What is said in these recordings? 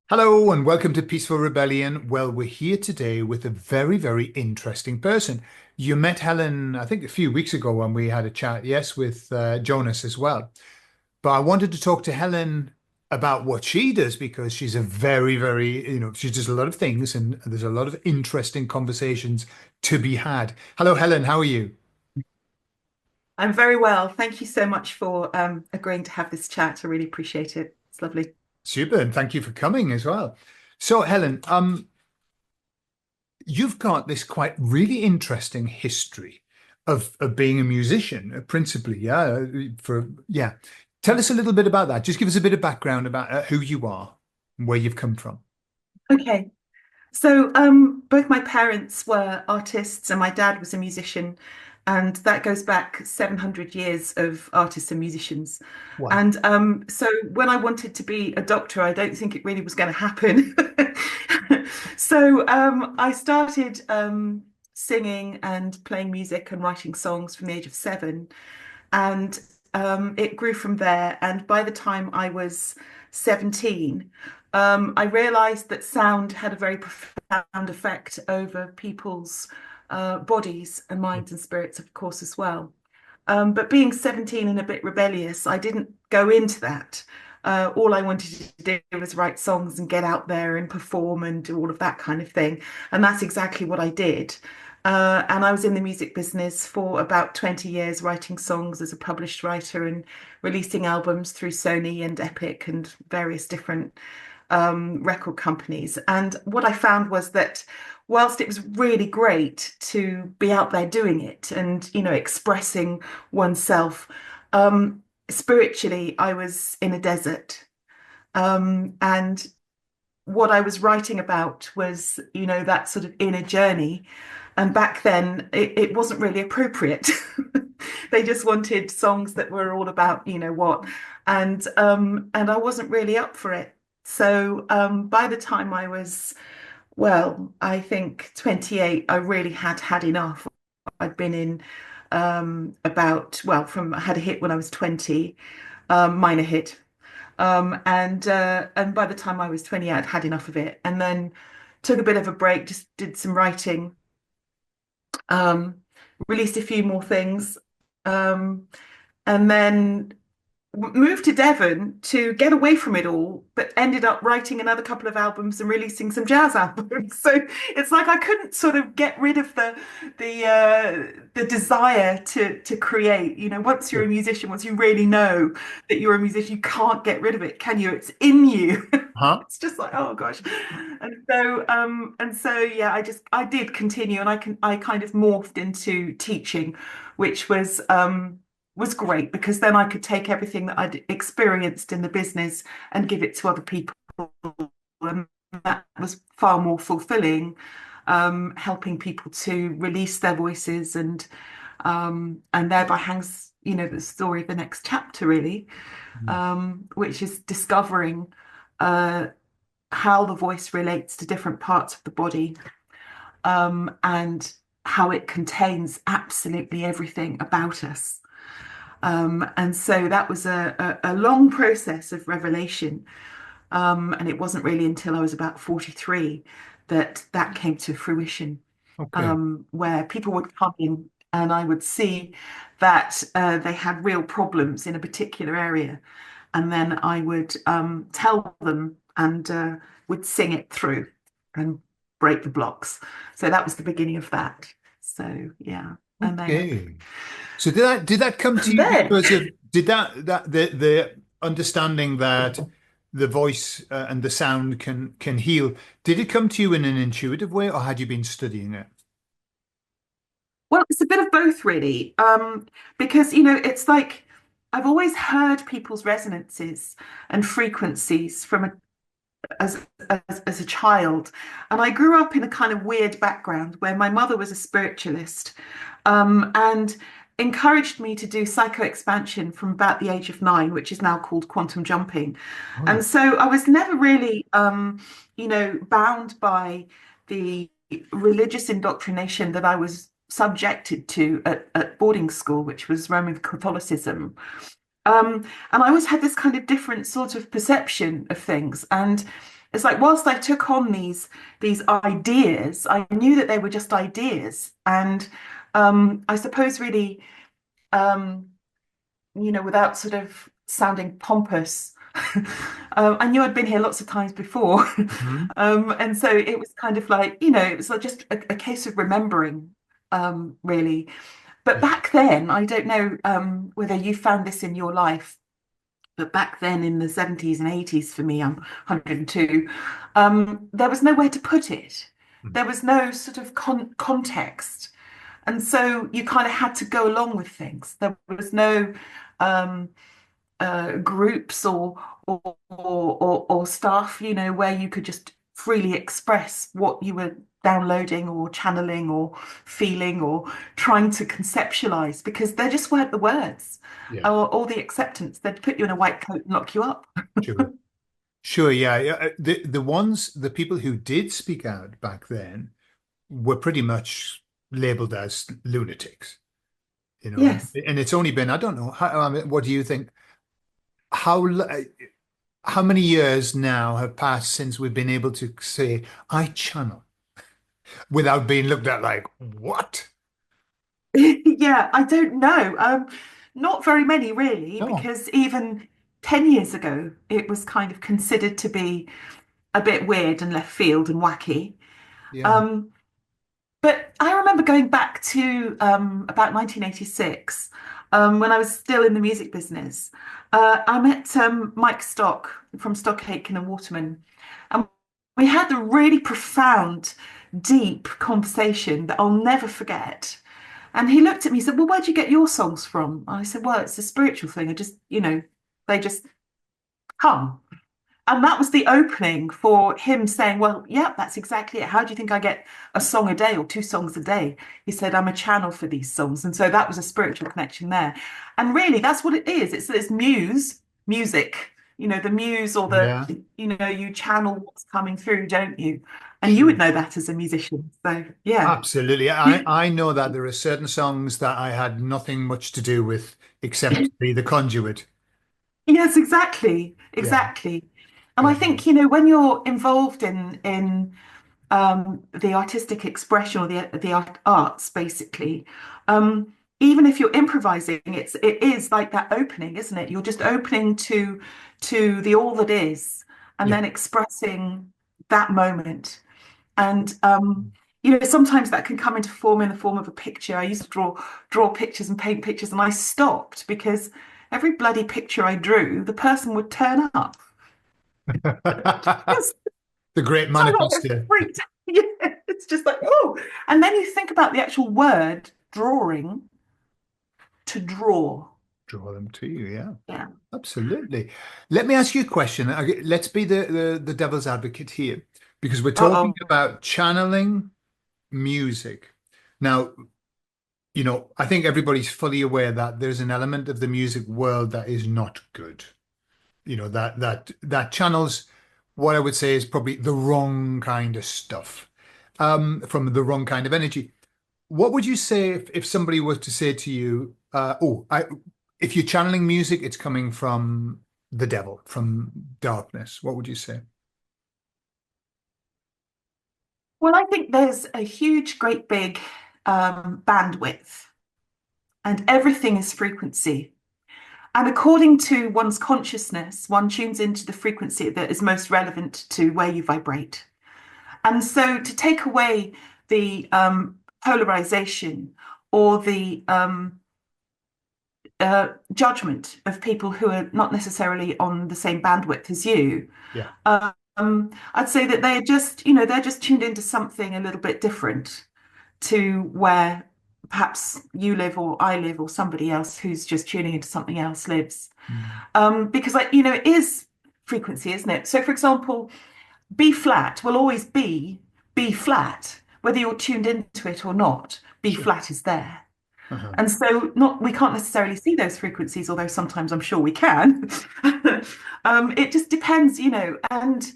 Hello and welcome to Peaceful Rebellion. Well, we're here today with a very, very interesting person. You met Helen, I think, a few weeks ago when we had a chat, yes, with Jonas as well. But I wanted to talk to Helen about what she does because she's a very, very, she does a lot of things and there's a lot of interesting conversations to be had. Hello, Helen, how are you? I'm very well. Thank you so much for agreeing to have this chat. I really appreciate it. It's lovely. Super, and thank you for coming as well. So, Helen, you've got this quite really interesting history of being a musician, principally, yeah. Tell us a little bit about that. Just give us a bit of background about who you are and where you've come from. Okay. So both my parents were artists and my dad was a musician. And that goes back 700 years of artists and musicians. Wow. And so when I wanted to be a doctor, I don't think it really was going to happen. So I started singing and playing music and writing songs from the age of 7. And it grew from there. And by the time I was 17, I realized that sound had a very profound effect over people's bodies and minds and spirits, of course, as well. But being 17 and a bit rebellious, I didn't go into that. All I wanted to do was write songs and get out there and perform and do all of that kind of thing. And that's exactly what I did. And I was in the music business for about 20 years, writing songs as a published writer and releasing albums through Sony and Epic and various different record companies. And what I found was that whilst it was really great to be out there doing it and, expressing oneself, spiritually, I was in a desert. And what I was writing about was, that sort of inner journey. And back then, it wasn't really appropriate. They just wanted songs that were all about, what, and I wasn't really up for it. So by the time I was, well, I think 28, I really had enough. I'd been in I had a hit when I was 20, minor hit. And by the time I was 20, I'd had enough of it. And then took a bit of a break, just did some writing, um, released a few more things, um, and then moved to Devon to get away from it all, but ended up writing another couple of albums and releasing some jazz albums. So it's like I couldn't sort of get rid of the desire to create. Once you're a Sure. musician, once you really know that you're a musician, you can't get rid of it, can you? It's in you. Huh? It's just like, oh gosh. And so yeah, I did continue and I kind of morphed into teaching, which was great because then I could take everything that I'd experienced in the business and give it to other people. And that was far more fulfilling, helping people to release their voices and thereby hangs, the story of the next chapter really, which is discovering how the voice relates to different parts of the body, and how it contains absolutely everything about us. And so that was a long process of revelation. And it wasn't really until I was about 43 that that came to fruition, Okay. where people would come in and I would see that they had real problems in a particular area. And then I would tell them and would sing it through and break the blocks. So that was the beginning of that. So yeah. And then Okay. So did that come to from you there. because of did that the understanding that the voice and the sound can heal, did it come to you in an intuitive way or had you been studying it? Well, it's a bit of both, really, because it's like I've always heard people's resonances and frequencies from as a child, and I grew up in a kind of weird background where my mother was a spiritualist, and encouraged me to do psycho expansion from about the age of 9, which is now called quantum jumping, Oh yeah. and so I was never really, bound by the religious indoctrination that I was subjected to at boarding school, which was Roman Catholicism. And I always had this kind of different sort of perception of things. And it's like whilst I took on these ideas, I knew that they were just ideas. And I suppose really, um, without sort of sounding pompous, I knew I'd been here lots of times before. Mhm. And so it was kind of like, it was like just a case of remembering, really. But Yeah. back then, I don't know whether you found this in your life, but back then in the 70s and 80s, for me, I'm 102, there was nowhere to put it. Mm. There was no sort of context. And so you kind of had to go along with things. There was no um, groups or staff, where you could just freely express what you were downloading or channeling or feeling or trying to conceptualize because there just weren't the words Yeah. or the acceptance. They'd put you in a white coat and lock you up. Sure. Sure. Yeah. Yeah. The people who did speak out back then were pretty much labeled as lunatics, Yes. and it's only been, I don't know, I mean, what do you think? How how many years now have passed since we've been able to say I channel without being looked at like what? Yeah, I don't know. Not very many really, No. because even 10 years ago, it was kind of considered to be a bit weird and left field and wacky. Yeah. Um, but I remember going back to about 1986, when I was still in the music business. I met Mike Stock from Stock Aitken and Waterman, and we had a really profound, deep conversation that I'll never forget. And he looked at me and said, "Well, where'd you get your songs from?" And I said, "Well, it's a spiritual thing. I just, they just come." And that was the opening for him saying, "Well, yeah, that's exactly it. How do you think I get a song a day or two songs a day?" He said, "I'm a channel for these songs." And so that was a spiritual connection there. And really, that's what it is. It's this music, the muse or Yeah. you channel what's coming through, don't you? And you would Sure. know that as a musician. So, yeah. Absolutely. I know that there are certain songs that I had nothing much to do with except be the conduit. Yes, exactly. Yeah. Exactly. And I Yeah. think, when you're involved in the artistic expression or the arts, basically. Even if you're improvising, it is like that opening, isn't it? You're just opening to the all that is, and Yeah. then expressing that moment. And sometimes that can come into form in the form of a picture. I used to draw pictures and paint pictures, and I stopped because every bloody picture I drew, the person would turn up. The great So I got a bit manifester. freaked. Yeah, it's just like, oh. And then you think about the actual word drawing, to draw. Draw them to you. Yeah. Yeah. Absolutely. Let me ask you a question. Okay, let's be the devil's advocate here because we're talking Uh-oh. about channeling music. Now, I think everybody's fully aware that there's an element of the music world that is not good. That channels what I would say is probably the wrong kind of stuff, from the wrong kind of energy. What would you say if somebody was to say to you, if you're channeling music, it's coming from the devil, from darkness? What would you say? Well, I think there's a huge, great big bandwidth, and everything is frequency. And according to one's consciousness, one tunes into the frequency that is most relevant to where you vibrate. And so to take away the polarization or the judgment of people who are not necessarily on the same bandwidth as you, Yeah. I'd say that they're just tuned into something a little bit different to where perhaps you live or I live or somebody else who's just tuning into something else lives. Mm. Because it is frequency, isn't it? So, for example, B flat will always be B flat, whether you're tuned into it or not. B Sure. flat is there. Uh-huh. And so not we can't necessarily see those frequencies, although sometimes I'm sure we can. It just depends, and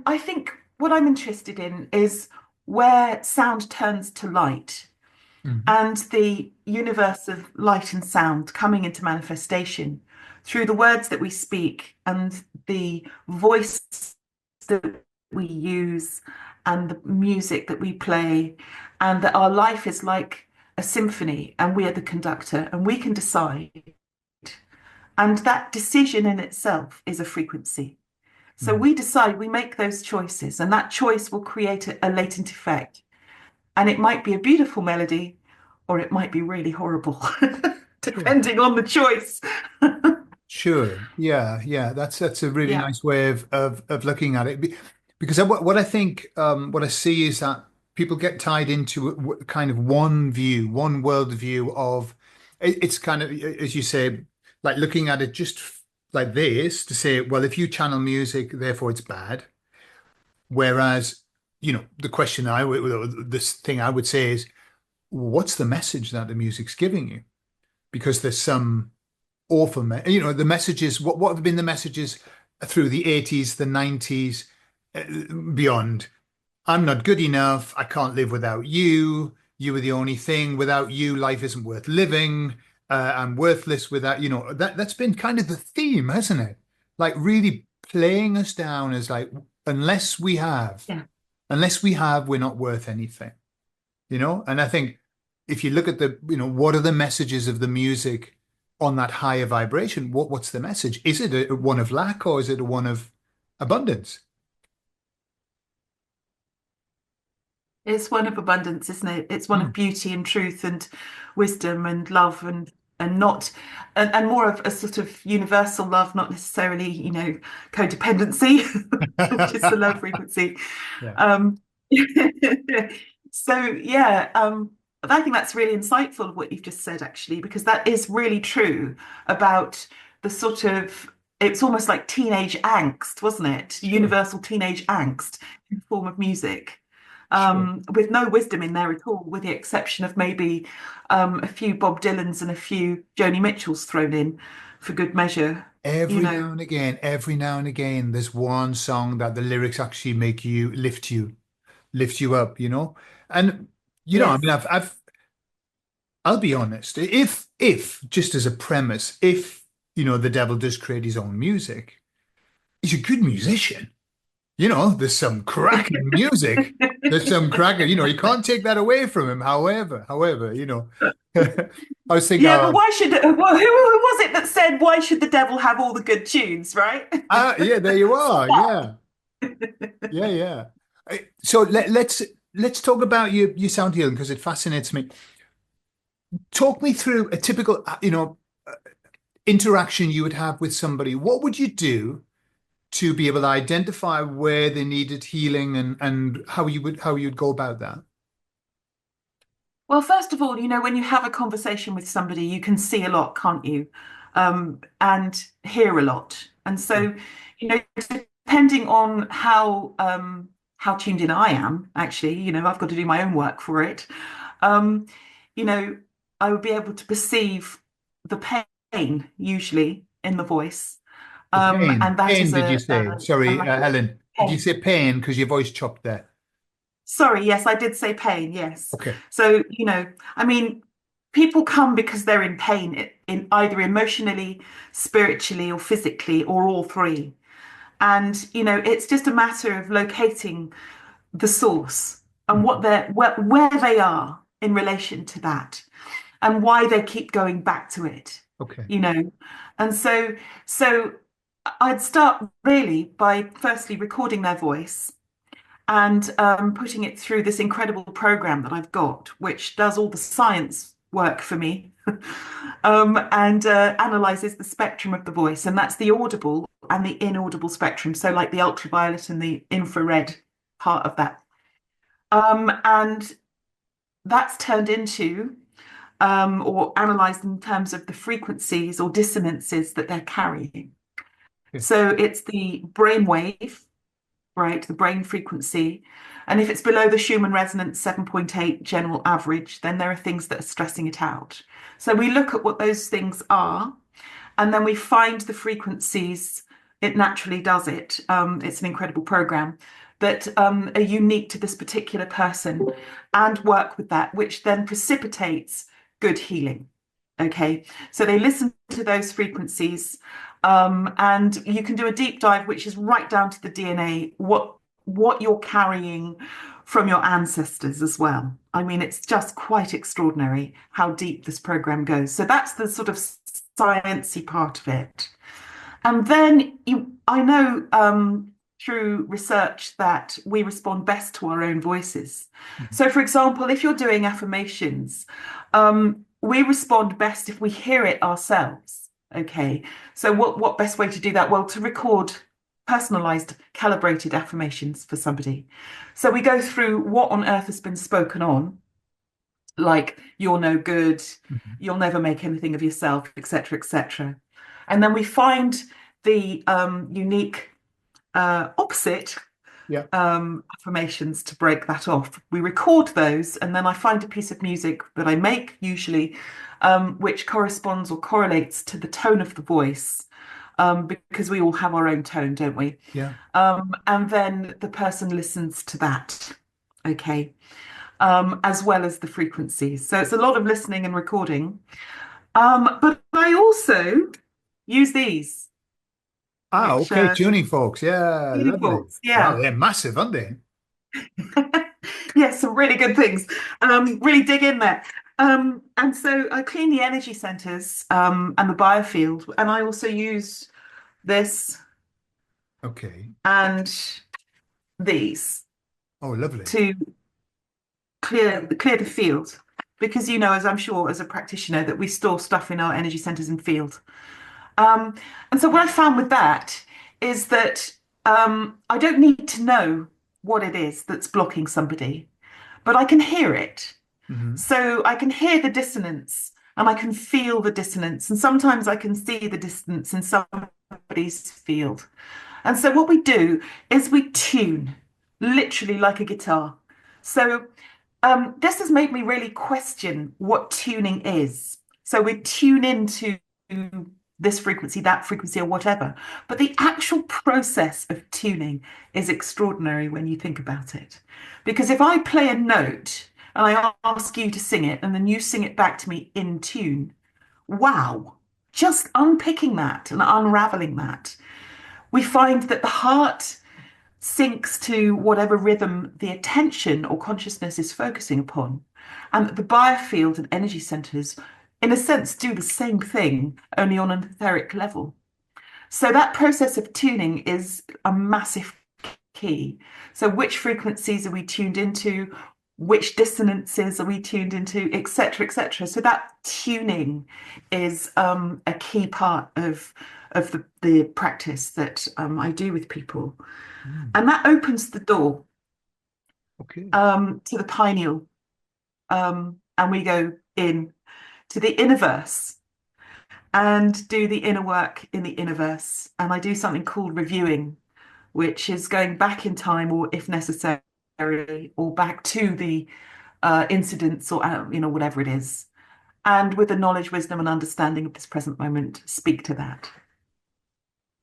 I think what I'm interested in is where sound turns to light Mhm. and the universe of light and sound coming into manifestation through the words that we speak and the voice that we use and the music that we play, and that our life is like a symphony and we are the conductor and we can decide. And that decision in itself is a frequency. So Mm. we decide, we make those choices, and that choice will create a latent effect. And it might be a beautiful melody, or it might be really horrible, Sure. depending on the choice. Sure. Yeah. Yeah. That's a really Yeah, nice way of looking at it. Because what I think, what I see is that people get tied into kind of one view, one world view of it's kind of, as you say, like looking at it just like this to say, well, if you channel music, therefore it's bad. Whereas, the question I would, this thing I would say is, what's the message that the music's giving you? Because there's some awful, the messages, what have been the messages through the 80s, the 90s, beyond? I'm not good enough. I can't live without you. You are the only thing. Without you, life isn't worth living. I'm worthless without, that's been kind of the theme, hasn't it? Like really playing us down as like, unless we have, yeah. unless we have, we're not worth anything. And I think if you look at what are the messages of the music on that higher vibration? What's the message? Is it a one of lack or is it a one of abundance? It's one of abundance, isn't it? It's one of Mm. beauty and truth and wisdom and love and not and more of a sort of universal love, not necessarily, codependency, which is the low frequency. Yeah. Um, so yeah, I think that's really insightful what you've just said, actually, because that is really true about the sort of it's almost like teenage angst, wasn't it? Sure. Universal teenage angst in the form of music, Sure. with no wisdom in there at all, with the exception of maybe a few Bob Dylans and a few Joni Mitchells thrown in for good measure. You know, Every now and again, there's one song that the lyrics actually make you lift you up. And I mean, yes. I'll be honest. If just as a premise, if the devil does create his own music, he's a good musician. There's some cracking music. There's some cracking. You can't take that away from him. However, I was thinking, Yeah, but why should who was it that said why should the devil have all the good tunes, right? yeah, there you are. Stop. Yeah, yeah, yeah. So let's talk about your sound healing because it fascinates me. Talk me through a typical, interaction you would have with somebody. What would you do to be able to identify where they needed healing and how you'd go about that? Well, first of all, when you have a conversation with somebody, you can see a lot, can't you? And hear a lot. And Sure. so, depending on how tuned in I am, actually, I've got to do my own work for it. Um, you know, I would be able to perceive the pain usually in the voice. The pain. And that Pain, is did you say? a Sorry, matter of Helen. Did you pain. say pain? Because your voice chopped there. Sorry, yes, I did say pain, yes. Okay. So, I mean, people come because they're in pain, in either emotionally, spiritually, or physically, or all three. And, it's just a matter of locating the source and Mhm. where they are in relation to that and why they keep going back to it, Okay. you know. And so I'd start really by firstly recording their voice and putting it through this incredible program that I've got, which does all the science work for me and analyzes the spectrum of the voice. And that's the audible and the inaudible spectrum. So, like the ultraviolet and the infrared part of that. And that's turned into or analyzed in terms of the frequencies or dissonances that they're carrying. Okay. So, it's the brain wave, right? The brain frequency. And if it's below the Schumann resonance 7.8 general average, then there are things that are stressing it out. So we look at what those things are, and then we find the frequencies. It naturally does it. It's an incredible program that are unique to this particular person and work with that, which then precipitates good healing. Okay, so they listen to those frequencies, and you can do a deep dive, which is right down to the DNA, what you're carrying from your ancestors as well. I mean, it's just quite extraordinary how deep this program goes. So that's the sort of sciencey part of it. And then I know through research that we respond best to our own voices. Mhm. So, for example, if you're doing affirmations, we respond best if we hear it ourselves. Okay. So, what best way to do that? Well, to record personalized, calibrated affirmations for somebody. So we go through what on earth has been spoken on, like you're no good, Mhm. you'll never make anything of yourself, etc., etc. And then we find the unique opposite Yeah. affirmations to break that off. We record those, and then I find a piece of music that I make usually, which corresponds or correlates to the tone of the voice, because we all have our own tone, don't we? Yeah. And then the person listens to that, okay, as well as the frequencies. So it's a lot of listening and recording. But I also use these, Ah, which okay. Tuning folks. Yeah. Lovely. uniforms, Wow. yeah. They're massive, aren't they? Yes, some really good things. Really dig in there. And so I clean the energy centers and the biofield, and I also use this Okay. and these Oh, lovely. to clear the field. Because you know, as I'm sure as a practitioner, that we store stuff in our energy centers and field. Um, and so what I found with that is that I don't need to know what it is that's blocking somebody, but I can hear it. Hmm. So I can hear the dissonance and I can feel the dissonance. And sometimes I can see the dissonance in somebody's field. And so what we do is we tune, literally like a guitar. So this has made me really question what tuning is. So we tune into this frequency, that frequency, or whatever. But the actual process of tuning is extraordinary when you think about it. Because if I play a note and I ask you to sing it and then you sing it back to me in tune, wow, just unpicking that and unraveling that, we find that the heart syncs to whatever rhythm the attention or consciousness is focusing upon. And the biofield and energy centers, in a sense, do the same thing, only on an etheric level. So that process of tuning is a massive key. So which frequencies are we tuned into? Which dissonances are we tuned into, etc., etc. So that tuning is a key part of the practice that I do with people. Mm. And that opens the door Okay. to the pineal. And we go in to the inner verse and do the inner work in the inner verse. And I do something called reviewing, which is going back in time or if necessary, or back to the incidents or, whatever it is. And with the knowledge, wisdom, and understanding of this present moment, speak to that.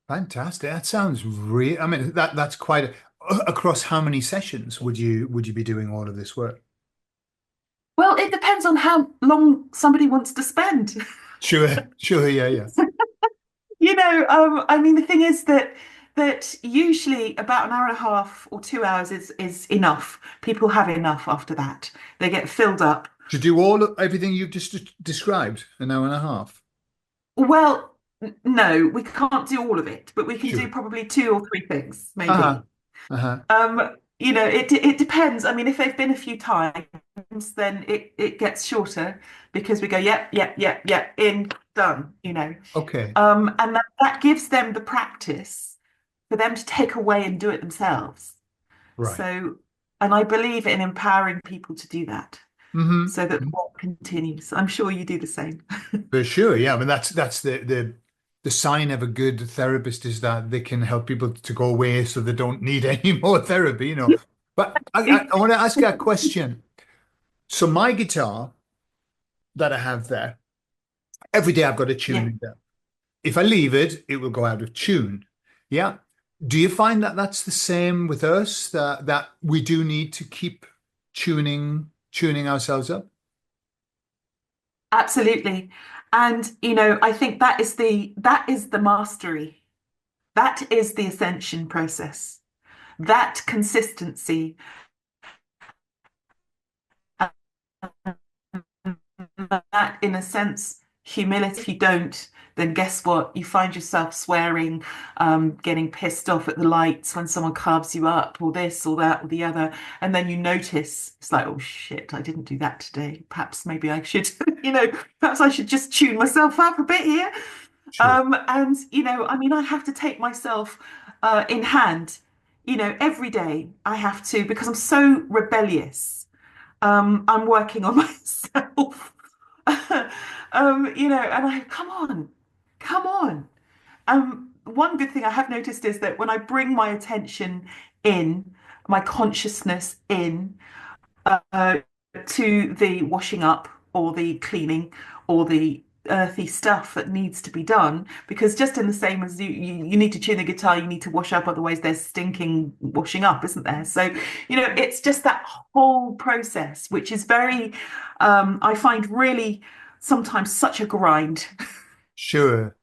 Fantastic. That sounds real. I mean, that's quite across how many sessions would you be doing all of this work? Well, it depends on how long somebody wants to spend. Sure. Sure. Yeah. Yeah. I mean, the thing is that usually about an hour and a half or 2 hours is enough. People have enough after that. They get filled up. To do all of everything you've just described, an hour and a half. Well, no, we can't do all of it, but we can do Sure. probably two or three things, Uh-huh. maybe. Uh-huh. It depends. I mean, if they've been a few times, then it gets shorter because we go, yep, yep, yep, yep, in, done. Okay. And that gives them the practice for them to take away and do it themselves. Right. So, and I believe in empowering people to do that so that the Hmm. work continues. I'm sure you do the same. For sure. Yeah. I mean, that's the sign of a good therapist is that they can help people to go away so they don't need any more therapy. But I want to ask you a question. So my guitar that I have there, every day I've got a tune Yeah, in there. If I leave it, it will go out of tune. Yeah. Do you find that that's the same with us, that we do need to keep tuning ourselves up? absolutely. And I think that is the mastery. That is the ascension process. That consistency, that in a sense, humility. If you don't, then guess what? You find yourself swearing, getting pissed off at the lights when someone carves you up, or this, or that, or the other. And then you notice it's like, oh shit, I didn't do that today. Perhaps maybe I should, perhaps I should just tune myself up a bit here. Sure. And I mean, I have to take myself in hand. Every day I have to, because I'm so rebellious. I'm working on myself. And come on, come on. One good thing I have noticed is that when I bring my attention in, my consciousness in, uh, to the washing up or the cleaning or the earthy stuff that needs to be done, because just in the same as you need to tune the guitar, you need to wash up, otherwise there's stinking washing up, isn't there? So it's just that whole process, which is very I find really sometimes such a grind. Sure.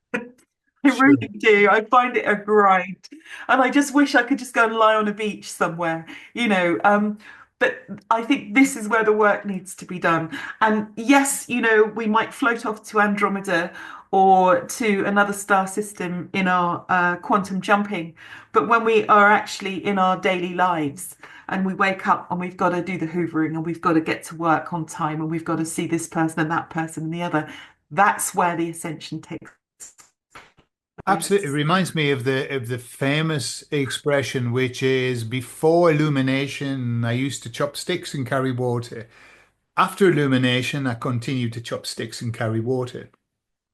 I Sure. really do. I find it a grind. And I just wish I could just go and lie on a beach somewhere, you know. But I think this is where the work needs to be done. And yes, we might float off to Andromeda or to another star system in our quantum jumping. But when we are actually in our daily lives and we wake up and we've got to do the hoovering and we've got to get to work on time and we've got to see this person and that person and the other, that's where the ascension takes Absolutely. It place. reminds me of the famous expression, which is before illumination, I used to chop sticks and carry water. After illumination, I continue to chop sticks and carry water.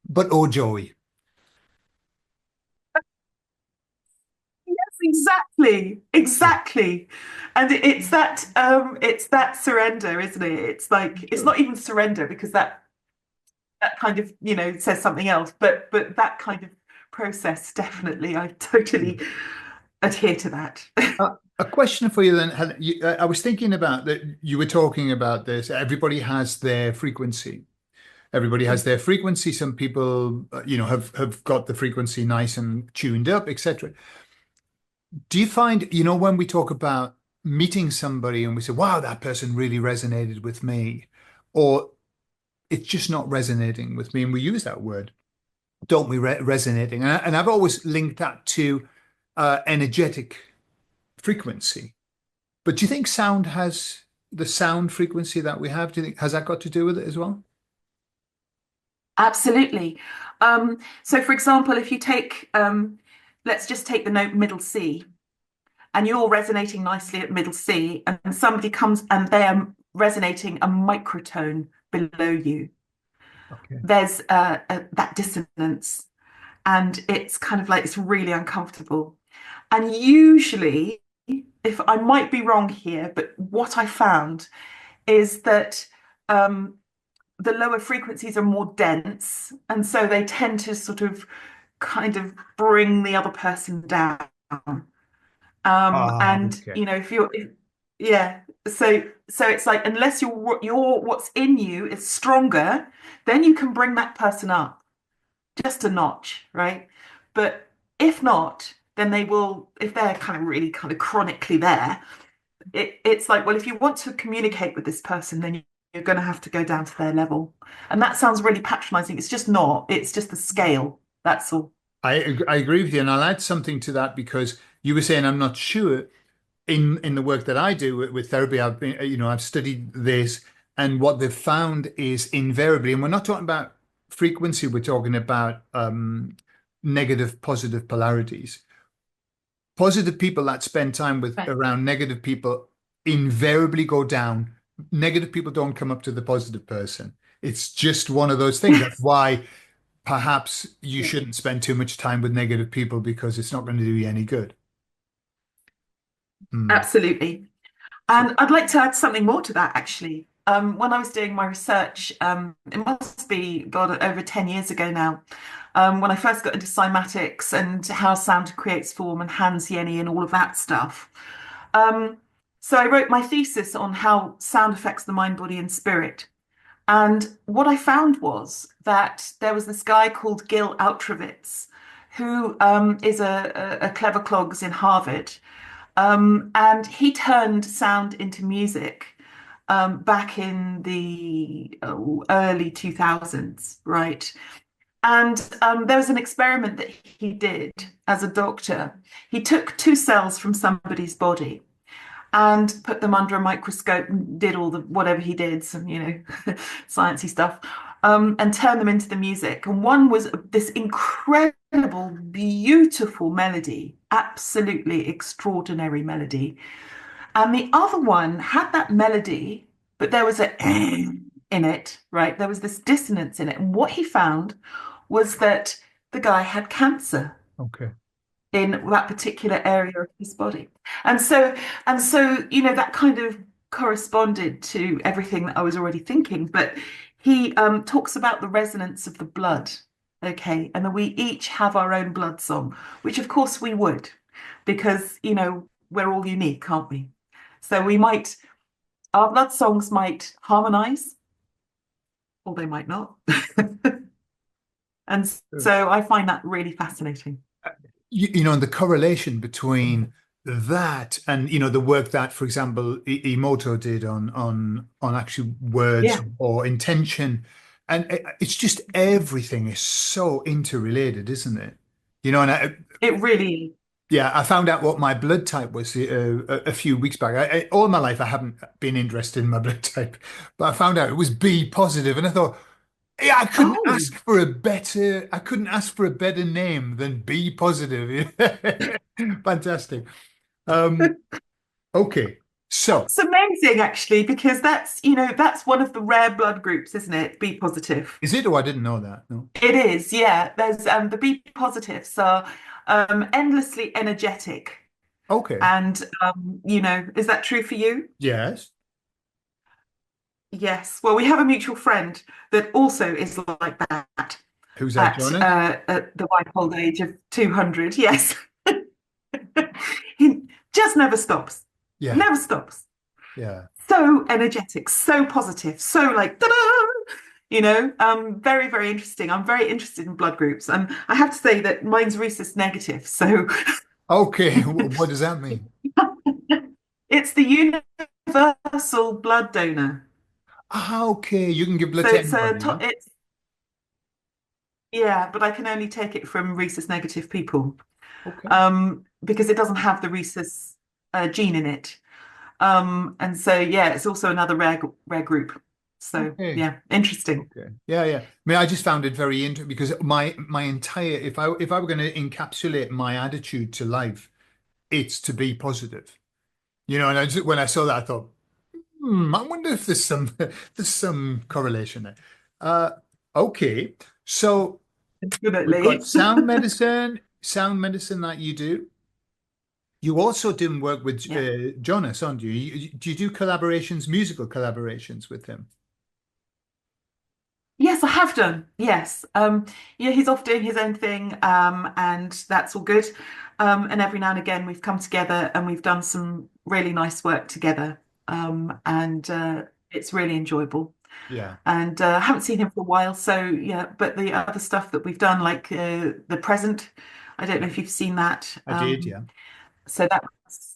But oh joy. Yes, exactly, Yeah. exactly. And it's that surrender, isn't it? It's like it's Sure. not even surrender because that kind of, says something else, but that kind of process, definitely, I Yeah. totally adhere to that. A question for you then, Helen. I was thinking about that. You were talking about this. Everybody has their frequency. Everybody has their frequency. Some people, have got the frequency nice and tuned up, etc. Do you find, when we talk about meeting somebody and we say, wow, that person really resonated with me, or it's just not resonating with me, and we use that word, don't we, resonating? And I've always linked that to energetic frequency. But do you think sound has the sound frequency that we have? Do you think has that got to do with it as well? Absolutely. So, for example, if you take, let's just take the note middle C, and you're resonating nicely at middle C, and somebody comes and they are resonating a microtone below you. Okay. There's that dissonance, and it's kind of like it's really uncomfortable. And usually, if I might be wrong here, but what I found is that um, the lower frequencies are more dense, and so they tend to sort of kind of bring the other person down. Ah, And okay. yeah, so it's like unless your what's in you is stronger, then you can bring that person up just a notch, right? But if not, then they will, if they're kind of really kind of chronically there, it's like, well, if you want to communicate with this person, then you're going to have to go down to their level. And that sounds really patronizing. It's just not, it's just the scale. That's all. I agree with you, and I'll add something to that because you were saying I'm not sure. In the work that I do with therapy, I've been, I've studied this, and what they've found is invariably, and we're not talking about frequency, we're talking about negative, positive polarities. Positive people that spend time with Right. around negative people invariably go down. Negative people don't come up to the positive person. It's just one of those things. That's why perhaps you Yeah. shouldn't spend too much time with negative people because it's not going to do you any good. Hmm. Absolutely. So, And I'd like to add something more to that, actually. When I was doing my research, it must be, God, over 10 years ago now, when I first got into cymatics and how sound creates form and Hans Jenny and all of that stuff. Um, so I wrote my thesis on how sound affects the mind, body, and spirit. And what I found was that there was this guy called Gil Outrovitz, who is a clever clogs in Harvard. And he turned sound into music back in the early 2000s, right? And there was an experiment that he did as a doctor. He took two cells from somebody's body and put them under a microscope and did all the whatever he did, some, sciencey stuff, and turned them into the music. And one was this incredible, beautiful melody, absolutely extraordinary melody. And the other one had that melody, but there was a in it, right? There was this dissonance in it. And what he found was that the guy had cancer Okay. in that particular area of his body. And so, that kind of corresponded to everything that I was already thinking. But he talks about the resonance of the blood, okay, and that we each have our own blood song, which of course we would, because we're all unique, aren't we? So our blood songs might harmonize, or they might not. And so I find that really fascinating. And the correlation between that and the work that, for example, Emoto did on actual words Yeah, or intention, and it's just everything is so interrelated, isn't it? And it really. yeah, I found out what my blood type was a few weeks back. All my life I haven't been interested in my blood type, but I found out it was B positive, and I thought, yeah, Oh, I couldn't ask for a better name than B positive. Fantastic. Um, okay. So that's amazing, actually, because that's one of the rare blood groups, isn't it? B positive. is it? Oh, I didn't know that. No. It is, yeah. There's the B positives are endlessly energetic, Okay. and is that true for you? Yes. Yes. Well, we have a mutual friend that also is like that Who's that, at Jonas? at the ripe old age of 200. Yes. He just never stops. Yeah. Never stops. Yeah. So energetic, so positive, so like ta-da! Very, very interesting. I'm very interested in blood groups. And I have to say that mine's rhesus negative. So Okay. What does that mean? it's the universal blood donor. Ah, okay. You can give blood So to it's anybody, yeah? it's yeah, but I can only take it from rhesus negative people Okay. because it doesn't have the rhesus gene in it. And so yeah, it's also another rare group. So Okay. yeah, interesting. Okay. Yeah, yeah. I mean, I just found it very interesting because my entire if I were going to encapsulate my attitude to life, it's to be positive. And when I saw that, I thought, I wonder if there's some correlation there. Uh, okay. So we've got Definitely. sound medicine that you do. You also didn't work with Yeah. Jonas, aren't you? Do you do collaborations, musical collaborations with him? Yes, I have done. Yes. Yeah, he's off doing his own thing, and that's all good. And every now and again we've come together and we've done some really nice work together. And it's really enjoyable. Yeah, And I haven't seen him for a while, so yeah, but the other stuff that we've done, like The Present, I don't know if you've seen that. I did. Yeah, So that was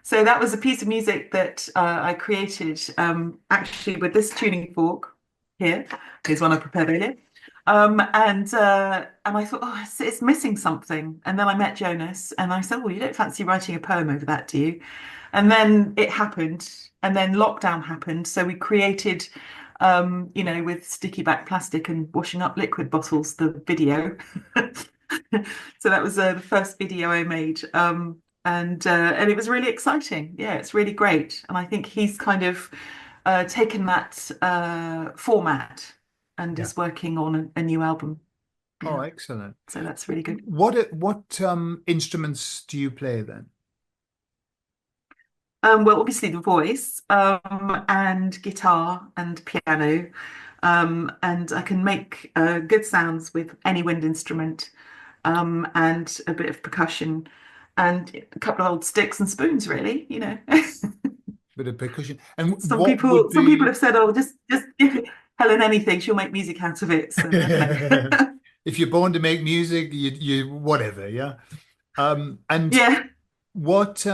so that was a piece of music that I created actually with this tuning fork here. Here's one I prepared earlier. And I thought, oh, it's missing something. And then I met Jonas, and I said, well, you don't fancy writing a poem over that, do you? And then it happened, and then lockdown happened. So we created, with sticky back plastic and washing up liquid bottles, the video. So that was the first video I made, and it was really exciting. Yeah, it's really great, and I think he's kind of taken that format and yeah. is working on a new album. Oh, Yeah, excellent. so that's really good. What instruments do you play then? Well, obviously the voice, and guitar and piano, and I can make good sounds with any wind instrument, and a bit of percussion, and a couple of old sticks and spoons, really. bit of percussion. And Some what would some people be have said, "Oh, just give Helen anything; she'll make music out of it." So I don't know. if you're born to make music, you whatever, yeah. And Yeah. what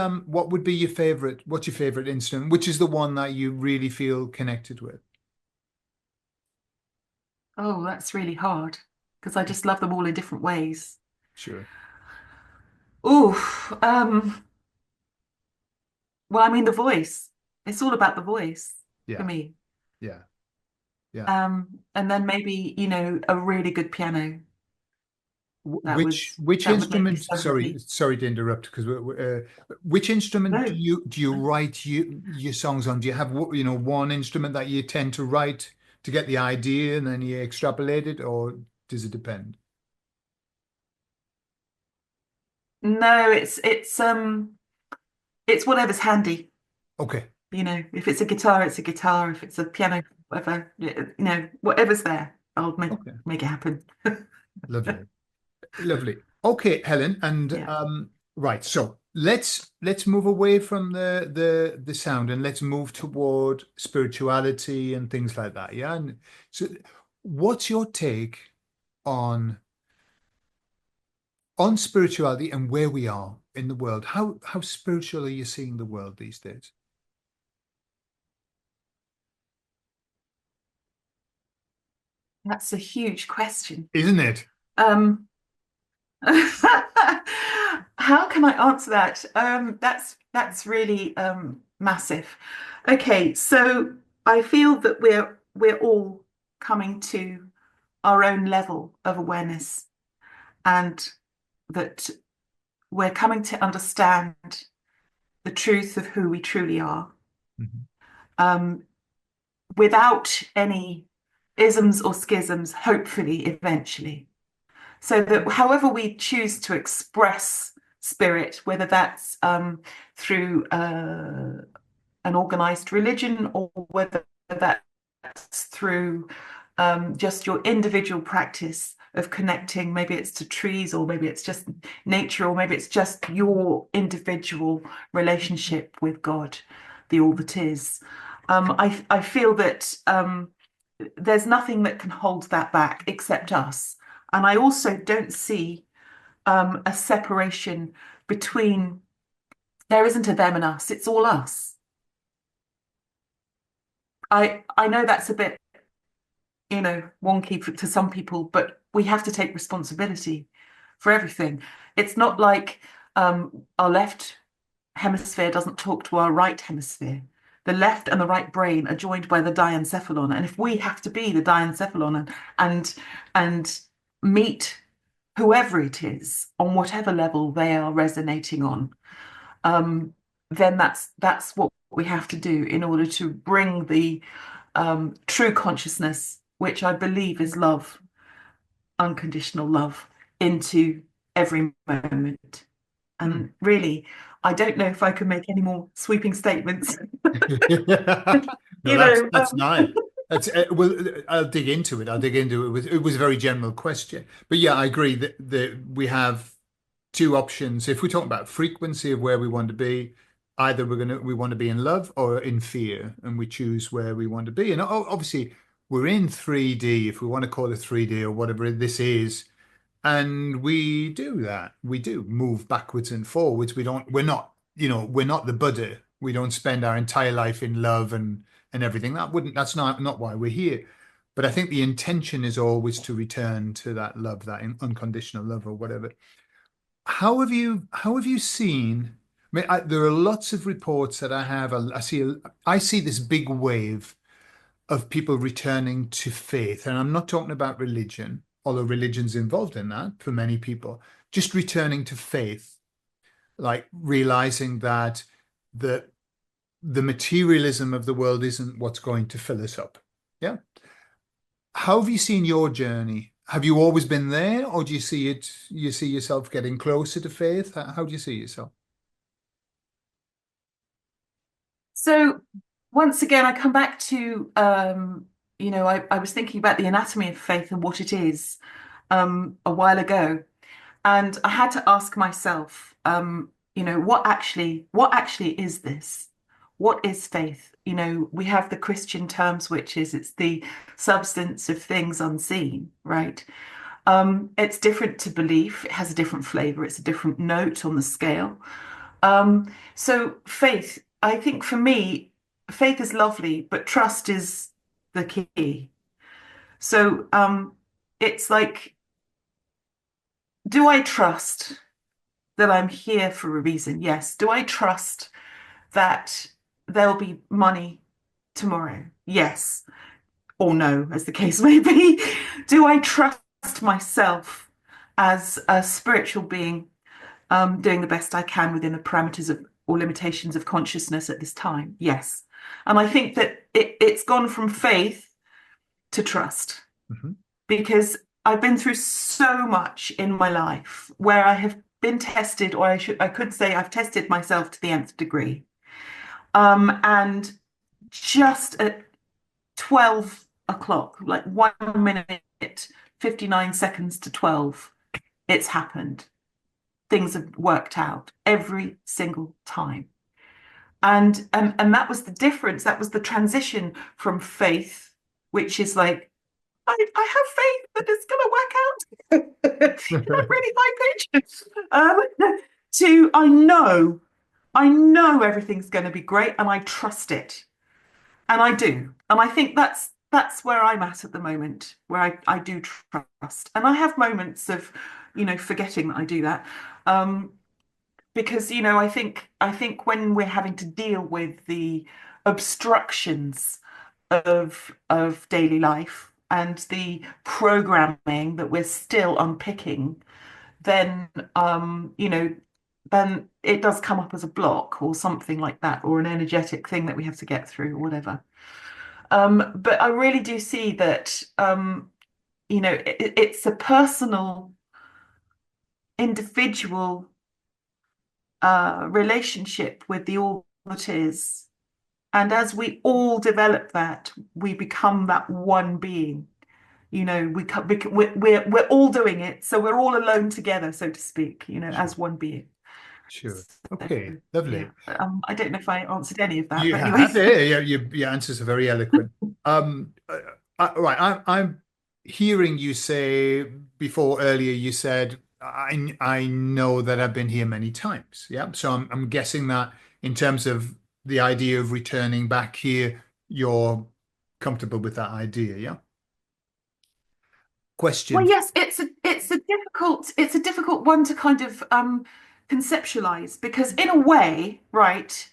would be your favorite? What's your favorite instrument? Which is the one that you really feel connected with? Oh, that's really hard because I just love them all in different ways. Sure. Oh, well, I mean, the voice. It's all about the voice for Yeah, me. yeah, yeah. And then maybe, a really good piano. That would Which that would make me instrument? so Sorry, happy. sorry to interrupt. Because which instrument No, do you write your songs on? Do you have one instrument that you tend to write to get the idea and then you extrapolate it, or does it depend? no, it's whatever's handy. Okay, If it's a guitar, it's a guitar. If it's a piano, whatever, whatever's there, I'll okay, make it happen. lovely. Lovely. Okay, Helen, and Yeah. right. So let's move away from the sound and let's move toward spirituality and things like that. Yeah. And so, what's your take on spirituality and where we are in the world? How spiritual are you seeing the world these days? That's a huge question. Isn't it? Um, how can I answer that? That's really massive. Okay, so I feel that we're all coming to our own level of awareness, and that we're coming to understand the truth of who we truly are, Mhm. um, without any isms or schisms, hopefully, eventually. So that however we choose to express spirit, whether that's through an organized religion or whether that's through just your individual practice of connecting, maybe it's to trees or maybe it's just nature or maybe it's just your individual relationship with God, the all that is. I feel that there's nothing that can hold that back except us. And I also don't see a separation between, there isn't a them and us, it's all us. I know that's a bit, wonky to some people, but we have to take responsibility for everything. It's not like our left hemisphere doesn't talk to our right hemisphere. The left and the right brain are joined by the diencephalon, and if we have to be the diencephalon and and meet whoever it is on whatever level they are resonating on, um, then that's what we have to do in order to bring the true consciousness, which I believe is love, unconditional love, into every moment. Hmm. And really, I don't know if I can make any more sweeping statements. No, You that's know, that's nice. That's well, I'll dig into it. I'll dig into it. It was a very general question, but yeah, I agree that we have two options. If we talk about frequency of where we want to be, either we want to be in love or in fear, and we choose where we want to be. And obviously, we're in 3D, if we want to call it 3D or whatever this is. And we do that. We do move backwards and forwards. We're not the Buddha. We don't spend our entire life in love and everything. That's not why we're here. But I think the intention is always to return to that love, that unconditional love or whatever. How have you seen? I mean, there are lots of reports that I have. I see this big wave of people returning to faith. And I'm not talking about religion, although religion's involved in that for many people, just returning to faith, like realizing that the the materialism of the world isn't what's going to fill us up. Yeah. How have you seen your journey? Have you always been there, or you see yourself getting closer to faith? How do you see yourself? so once again, I come back to, I was thinking about the anatomy of faith and what it is a while ago. And I had to ask myself, what actually is this? what is faith? You know, we have the Christian terms, which is it's the substance of things unseen, right? It's different to belief. It has a different flavor. It's a different note on the scale. So faith, I think for me, faith is lovely, but trust is the key. So it's like, do I trust that I'm here for a reason? Yes. Do I trust that there'll be money tomorrow? Yes. Or no, as the case may be. Do I trust myself as a spiritual being, doing the best I can within the parameters of or limitations of consciousness at this time? Yes. And I think that it's gone from faith to trust Hmm. because I've been through so much in my life where I have been tested, or I could say I've tested myself to the nth degree. And just at 12 o'clock, like 1 minute, 59 seconds to 12, it's happened. Things have worked out every single time. And that was the difference. That was the transition from faith, which is like, I have faith that it's going to work out. Is that really high pitch? To I know everything's going to be great, and I trust it, and I do, and I think that's where I'm at the moment, where I do trust, and I have moments of, forgetting that I do that, because I think when we're having to deal with the obstructions of daily life and the programming that we're still unpicking, then then it does come up as a block or something like that, or an energetic thing that we have to get through or whatever. But I really do see that it's a personal, individual relationship with the all that is. And as we all develop that, we become that one being. We're all doing it, so we're all alone together, so to speak, Sure. as one being. Sure. So, Okay. yeah, Lovely. I don't know if I answered any of that, You but anyway. have, yeah, yeah. Your answers are very eloquent. Right. I'm hearing you say before earlier. You said I know that I've been here many times. Yeah. So I'm guessing that in terms of the idea of returning back here, you're comfortable with that idea. Yeah. Well, Question. yes, it's a difficult one to kind of conceptualize because in a way, right,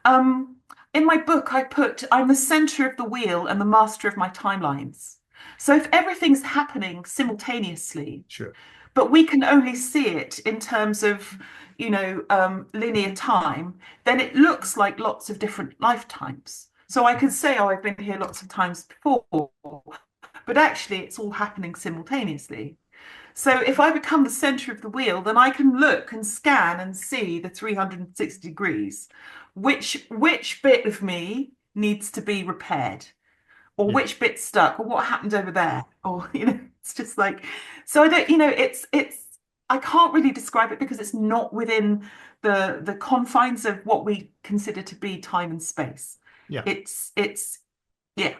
um, in my book I put I'm the center of the wheel and the master of my timelines. So if everything's happening simultaneously, Sure. but we can only see it in terms of, linear time, then it looks like lots of different lifetimes. So I could say, oh, I've been here lots of times before, but actually it's all happening simultaneously. So if I become the center of the wheel, then I can look and scan and see the 360 degrees, which bit of me needs to be repaired, or Yeah. which bit's stuck, or what happened over there, or it's just like, so I don't, it's I can't really describe it because it's not within the confines of what we consider to be time and space. Yeah. It's yeah.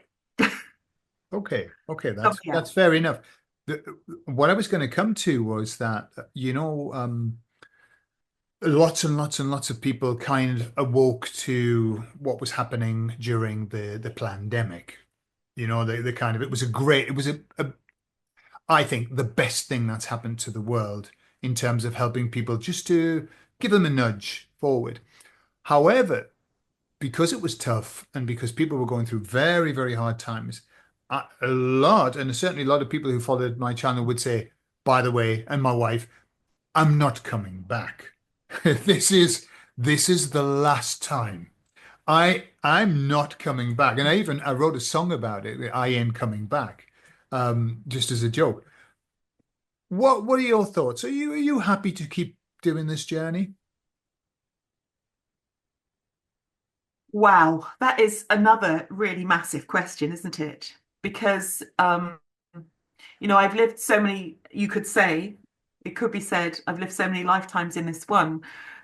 Okay. Okay. Oh, That's yeah. fair enough. The, what I was going to come to was that, lots and lots and lots of people kind of awoke to what was happening during the pandemic. The kind of, it was I think the best thing that's happened to the world in terms of helping people just to give them a nudge forward. However, because it was tough and because people were going through very, very hard times, a lot, and certainly a lot of people who followed my channel would say, by the way, and my wife, I'm not coming back. This is this is the last time. I'm not coming back. And I wrote a song about it. I ain't coming back. Just as a joke. What are your thoughts? Are you happy to keep doing this journey? Wow, that is another really massive question, isn't it? Because I've lived so many, you could say, it could be said, I've lived so many lifetimes in this one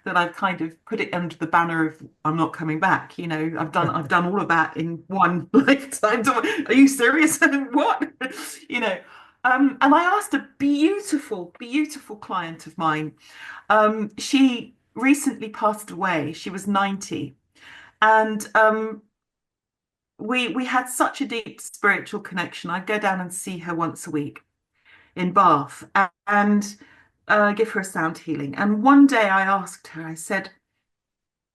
that I've kind of put it under the banner of I'm not coming back. You know, I've done all of that in one lifetime. Are you serious? What? You know. And I asked a beautiful, beautiful client of mine. She recently passed away. She was 90. And we had such a deep spiritual connection. I'd go down and see her once a week in Bath and give her a sound healing. And one day I asked her, I said,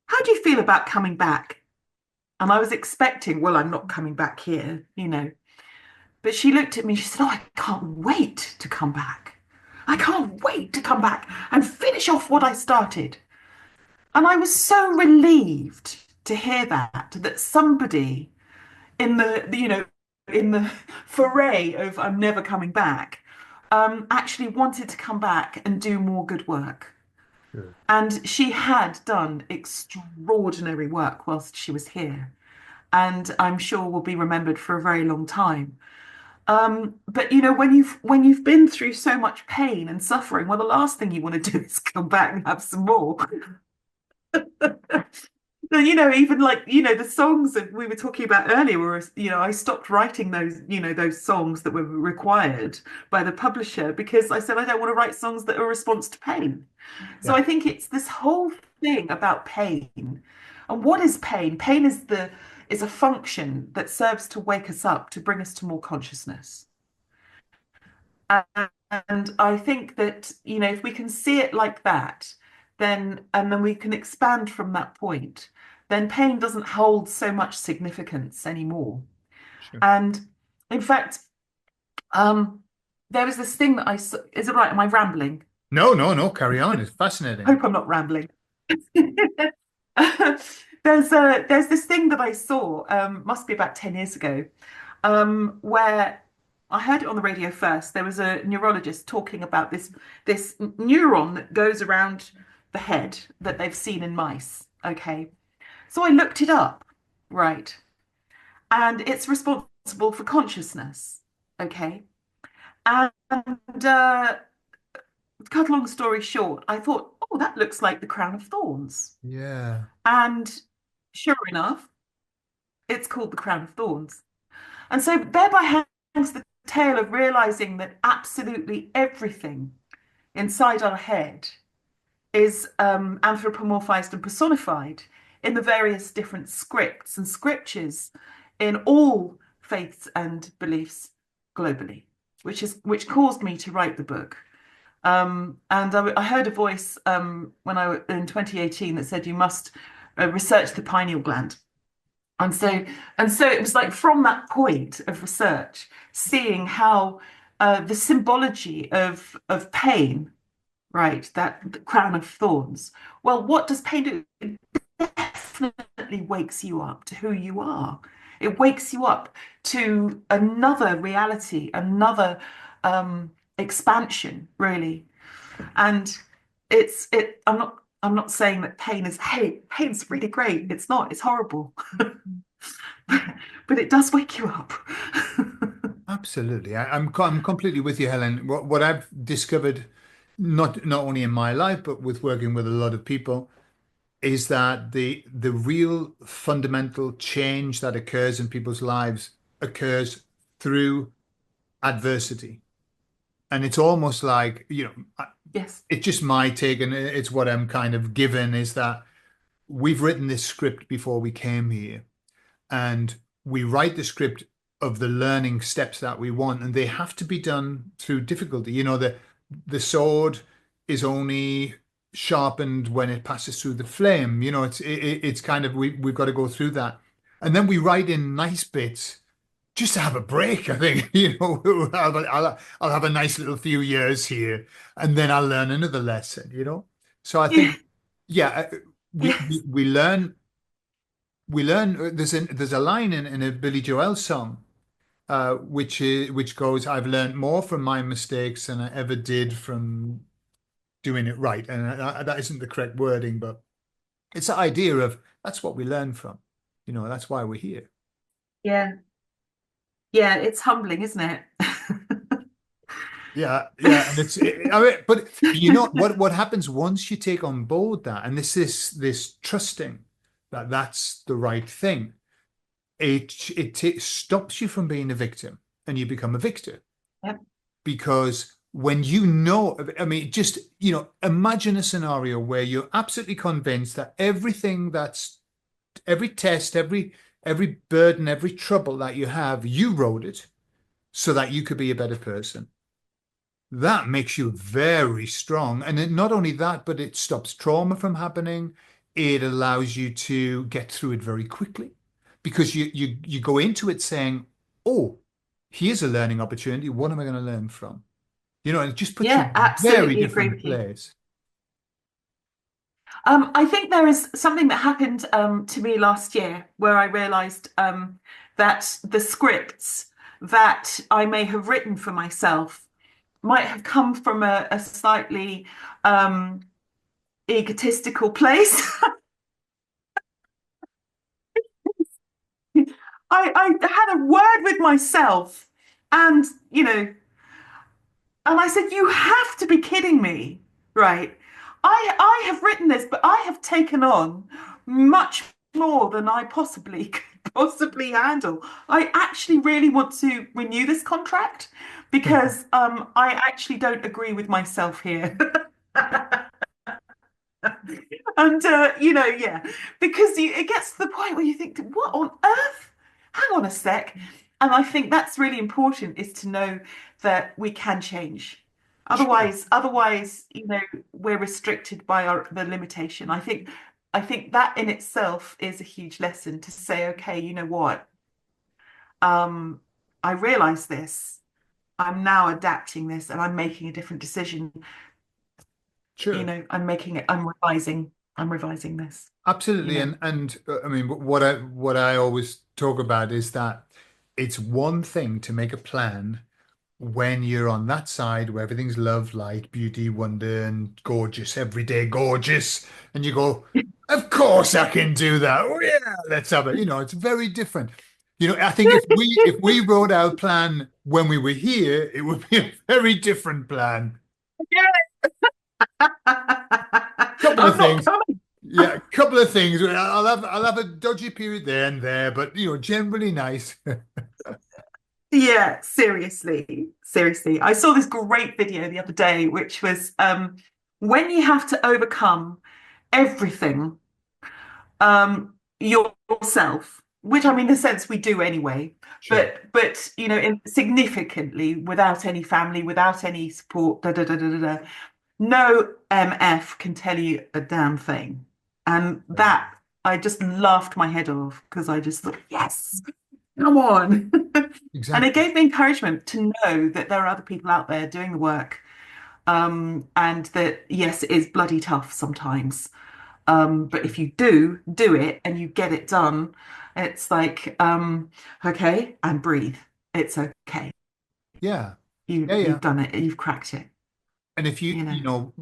how do you feel about coming back? And I was expecting, well, I'm not coming back here, you know. But she looked at me, she said, oh, I can't wait to come back. I can't wait to come back and finish off what I started. And I was so relieved to hear that somebody in the foray of I'm never coming back, actually wanted to come back and do more good work. Sure. And she had done extraordinary work whilst she was here, and I'm sure will be remembered for a very long time. But you know, when you've been through so much pain and suffering, well, the last thing you want to do is come back and have some more. You know, even like, you know, the songs that we were talking about earlier were, you know, I stopped writing those, you know, those songs that were required by the publisher because I said I don't want to write songs that are a response to pain. So Yeah, I think it's this whole thing about pain. And what is pain? Pain is a function that serves to wake us up, to bring us to more consciousness. And I think that, you know, if we can see it like that, then we can expand from that point, then pain doesn't hold so much significance anymore. sure. And in fact, there was this thing that I saw. Is it right? Am I rambling? No, no, no, carry on. It's fascinating. Hope I'm not rambling. There's this thing that I saw, must be about 10 years ago, where I heard it on the radio first. There was a neurologist talking about this neuron that goes around the head that they've seen in mice. Okay. So I looked it up, right? And it's responsible for consciousness. Okay. And cut a long story short, I thought, oh, that looks like the crown of thorns. Yeah, And sure enough, it's called the crown of thorns. And so thereby hangs the tale of realizing that absolutely everything inside our head is anthropomorphized and personified in the various different scripts and scriptures in all faiths and beliefs globally, which caused me to write the book. And I heard a voice when I in 2018 that said you must research the pineal gland. And so it was like from that point of research, seeing how the symbology of pain, right, that the crown of thorns. Well, what does pain do? It definitely wakes you up to who you are. It wakes you up to another reality, another expansion, really. And I'm not saying that pain is, hey, pain's really great. It's not, it's horrible. But it does wake you up. absolutely. I'm completely with you, Helen. What I've discovered, not only in my life, but with working with a lot of people, is that the real fundamental change that occurs in people's lives occurs through adversity. And it's almost like, Yes. it's just my take, and it's what I'm kind of given is that we've written this script before we came here, and we write the script of the learning steps that we want, and they have to be done through difficulty. The sword is only sharpened when it passes through the flame. It's kind of we've got to go through that, and then we write in nice bits just to have a break. I think I'll have a nice little few years here, and then I'll learn another lesson. So I Yeah. think, yeah, we we, Yes. we learn we learn. There's a line in a Billy Joel song, which goes, "I've learned more from my mistakes than I ever did from doing it right." And that isn't the correct wording, but it's the idea of that's what we learn from. That's why we're here. Yeah. Yeah. It's humbling, isn't it? Yeah, yeah, and I mean, but you know what happens once you take on board that, and this trusting that that's the right thing. It stops you from being a victim, and you become a victor. Yep. Because when you know, I mean, just, imagine a scenario where you're absolutely convinced that every test, every burden, every trouble that you have, you wrote it so that you could be a better person. That makes you very strong. And not only that, but it stops trauma from happening. It allows you to get through it very quickly because you go into it saying, oh, here's a learning opportunity. What am I going to learn from? And it just puts you Yeah, in a very absolutely agree different with you. place. I think there is something that happened to me last year where I realized that the scripts that I may have written for myself might have come from a slightly um, egotistical place. I had a word with myself, and and I said, "You have to be kidding me, right? I have written this, but I have taken on much more than I possibly could possibly handle. I actually really want to renew this contract because I actually don't agree with myself here." And yeah, because it gets to the point where you think, what on earth? Hang on a sec. And I think that's really important is to know that we can change. Sure, Otherwise, we're restricted by the limitation. I think that in itself is a huge lesson to say, okay, you know what? Um, I realize this. I'm now adapting this and I'm making a different decision. sure. I'm revising this, you Absolutely. know. And I mean, what I always talk about is that it's one thing to make a plan when you're on that side where everything's love, light, beauty, wonder, and gorgeous, everyday gorgeous, and you go, of course I can do that. Oh yeah, let's have it. It's very different. I think if we wrote our plan when we were here, it would be a very different plan. Couple of I'm not things. coming. Yeah, a couple of things. I'll have a dodgy period there and there, but generally nice. Yeah, seriously, seriously. I saw this great video the other day, which was when you have to overcome everything yourself, which I mean, in a sense, we do anyway, Sure. but significantly without any family, without any support, da da da da da. Da. No MF can tell you a damn thing. And that I just laughed my head off because I just thought, yes, come on. And it Exactly. gave me encouragement to know that there are other people out there doing the work. And that, yes, it is bloody tough sometimes. But if you do it and you get it done, it's like, okay, and breathe. It's okay. Yeah. You Yeah, yeah. you've done it. You've cracked it. And if You know,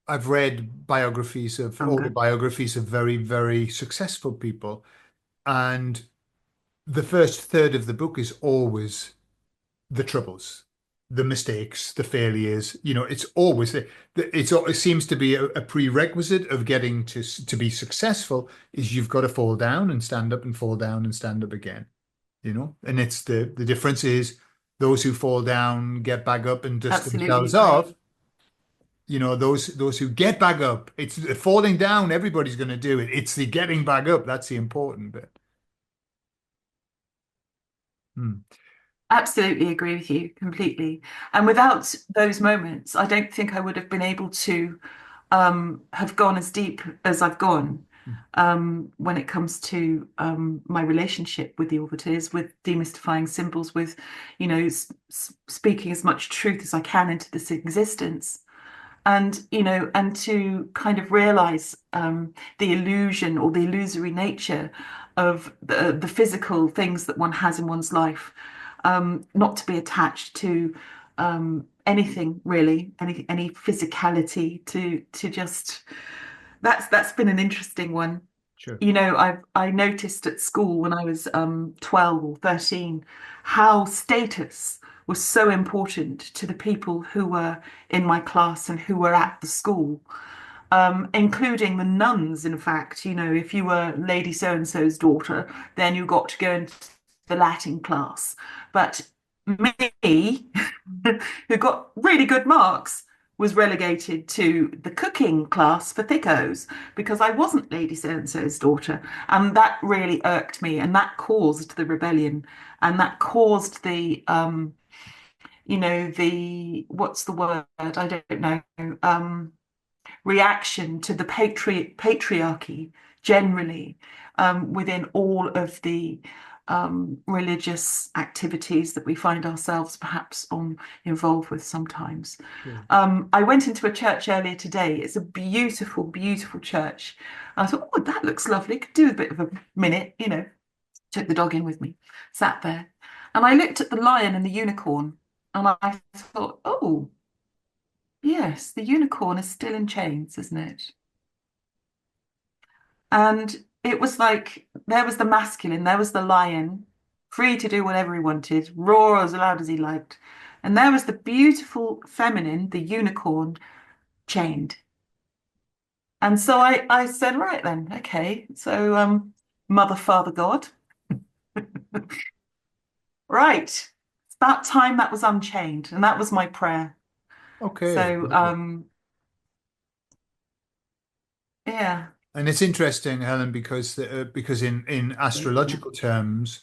I've read biographies of stronger. autobiographies of very, very successful people, and the first third of the book is always the troubles, the mistakes, the failures. It's always it seems to be a prerequisite of getting to be successful is you've got to fall down and stand up and fall down and stand up again. And it's the difference is those who fall down get back up and dust Absolutely themselves off. agree. Those who get back up. It's the falling down, everybody's going to do it. It's the getting back up that's the important bit. Hmm. Absolutely agree with you completely. And without those moments, I don't think I would have been able to have gone as deep as I've gone when it comes to my relationship with the orbiters, with demystifying symbols, with, speaking as much truth as I can into this existence. And and to kind of realize the illusion or the illusory nature of the physical things that one has in one's life, not to be attached to anything really, any physicality, to just that's been an interesting one. Sure. I noticed at school when I was 12 or 13 how status was so important to the people who were in my class and who were at the school, including the nuns, in fact. You know, if you were Lady So-and-so's daughter, then you got to go into the Latin class. But me, who got really good marks, was relegated to the cooking class for thickos because I wasn't Lady So-and-so's daughter. And that really irked me. And that caused the rebellion. And that caused what's the word? I don't know. Reaction to the patriarchy generally within all of the religious activities that we find ourselves perhaps involved with sometimes. Sure. I went into a church earlier today. It's a beautiful, beautiful church. I thought, oh, that looks lovely. Could do a bit of a minute, you know. Took the dog in with me, sat there, and I looked at the lion and the unicorn, and I thought, oh, yes, the unicorn is still in chains, isn't it? And it was like there was the masculine, there was the lion, free to do whatever he wanted, roar as loud as he liked. And there was the beautiful feminine, the unicorn, chained. And so I said, right then, okay. So Mother, Father, God, right. It's about time that was unchained. And that was my prayer. Okay, So lovely. yeah. And it's interesting, Helen, because in astrological terms,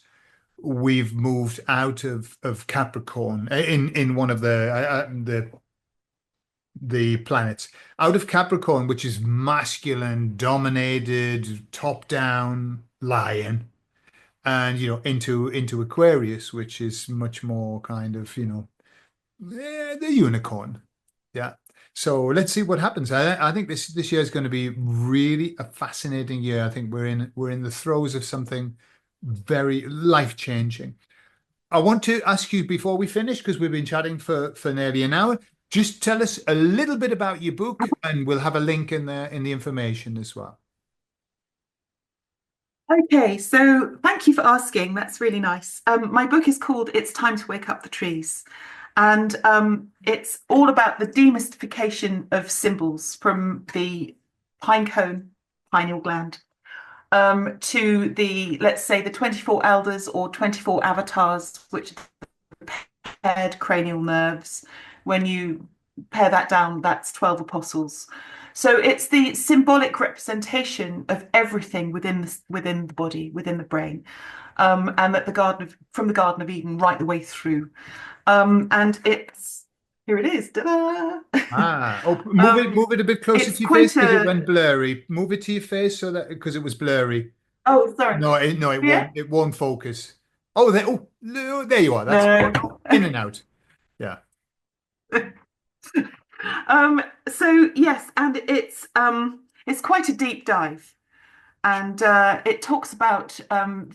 we've moved out of Capricorn in one of the planets out of Capricorn, which is masculine, dominated, top down lion, and into Aquarius, which is much more kind of the unicorn. Yeah. So let's see what happens. I think this year is going to be really a fascinating year. I think we're in the throes of something very life-changing. I want to ask you before we finish, because we've been chatting for nearly an hour, just tell us a little bit about your book, and we'll have a link in there in the information as well. Okay, so thank you for asking. That's really nice. My book is called It's Time to Wake Up the Trees. And it's all about the demystification of symbols from the pine cone, pineal gland, to let's say, the 24 elders or 24 avatars, which paired cranial nerves. When you pare that down, that's 12 apostles. So it's the symbolic representation of everything within the body, within the brain, and that from the Garden of Eden right the way through. And it's here it is. Ta-da! Oh, move it a bit closer It's to your face quite because it went a. blurry. Move it to your face so that because it was blurry. Oh, sorry. No, it Yeah. won't focus. Oh, there, oh, no, there you are. That's No. in and out. Yeah. So yes, and it's quite a deep dive, and it talks about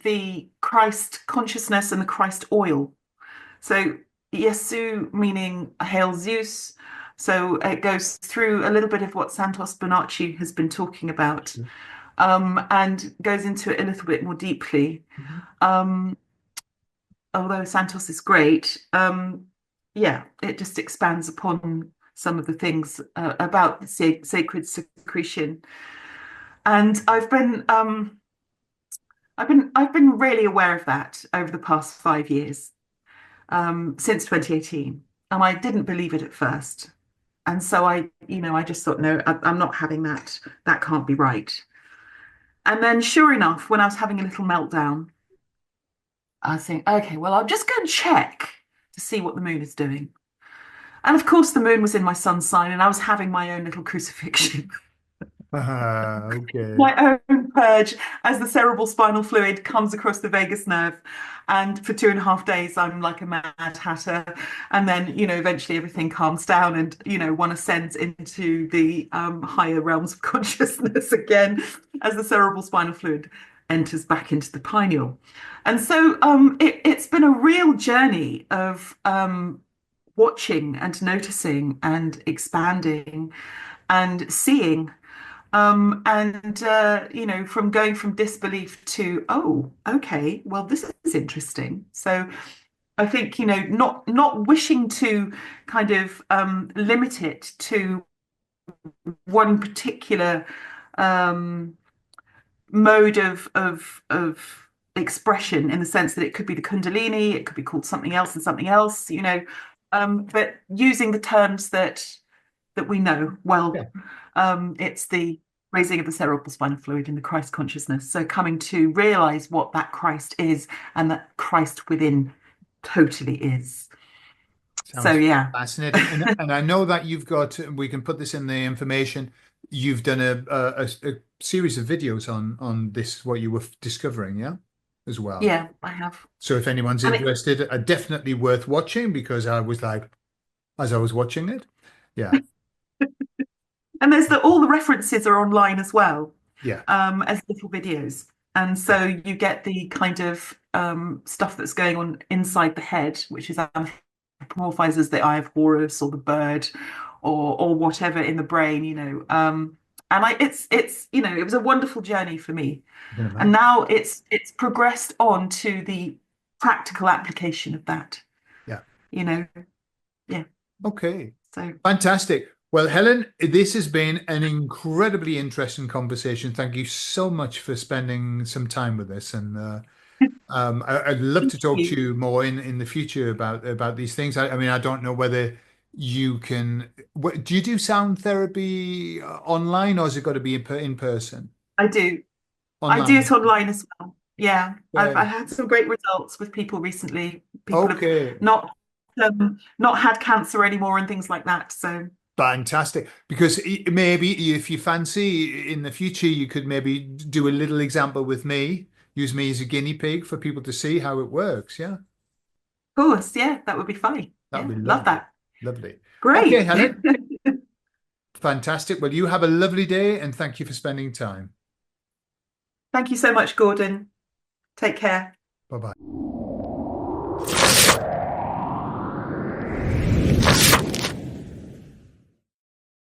the Christ consciousness and the Christ oil. So Yesu meaning Hail Zeus. So it goes through a little bit of what Santos Bonacci has been talking about, and goes into it a little bit more deeply. Mhm. Um, Although Santos is great, yeah, it just expands upon some of the things about the sacred secretion. And I've been really aware of that over the past 5 years, since 2018, and I didn't believe it at first. And so I just thought, no, I'm not having that. That can't be right. And then, sure enough, when I was having a little meltdown, I think, okay, well, I'll just go and check to see what the moon is doing. And of course, the moon was in my sun's sign, and I was having my own little crucifixion, Okay. my own purge as the cerebral spinal fluid comes across the vagus nerve. And for 2.5 days, I'm like a mad hatter. And then, eventually everything calms down and, one ascends into the higher realms of consciousness again as the cerebral spinal fluid enters back into the pineal. And so it's been a real journey of watching and noticing and expanding and seeing, and from going from disbelief to, oh, okay, well, this is interesting. So I think, not wishing to kind of limit it to one particular um, mode of expression, in the sense that it could be the Kundalini, it could be called something else and something else, but using the terms that we know well. Yeah. It's the raising of the cerebral spinal fluid in the Christ consciousness. So coming to realize what that Christ is, and that Christ within totally is. So Sounds yeah. fascinating. And I know that you've got, we can put this in the information. You've done a series of videos on this, what you were discovering, yeah, as well. Yeah, I have. So if anyone's And it interested, definitely worth watching, because I was like, as I was watching it, yeah, and there's all the references are online as well, yeah, as little videos. And yeah, so you get the kind of stuff that's going on inside the head, which is anthropomorphizes the eye of Horus or the bird, or whatever in the brain, and it's it was a wonderful journey for me. I can And imagine. now it's progressed on to the practical application of that, Yeah. you know. Yeah. Okay. So Fantastic. Well, Helen, this has been an incredibly interesting conversation. Thank you so much for spending some time with us. And I'd love thank to talk to you. you more in the future about these things. I mean, I don't know whether you can. Do you do sound therapy online, or has it got to be in person? I do. I do Online. it online as well. Yeah, I've Okay. had some great results with people recently. People have Okay. not had cancer anymore and things like that. So Fantastic. Because maybe if you fancy in the future, you could maybe do a little example with me, use me as a guinea pig for people to see how it works. Yeah, of course, yeah, that would be fine. that'd Yeah, be love lovely. that. Lovely. Okay, Great. Helen, fantastic. Well, you have a lovely day and thank you for spending time. Thank you so much, Gordon. Take care. Bye bye.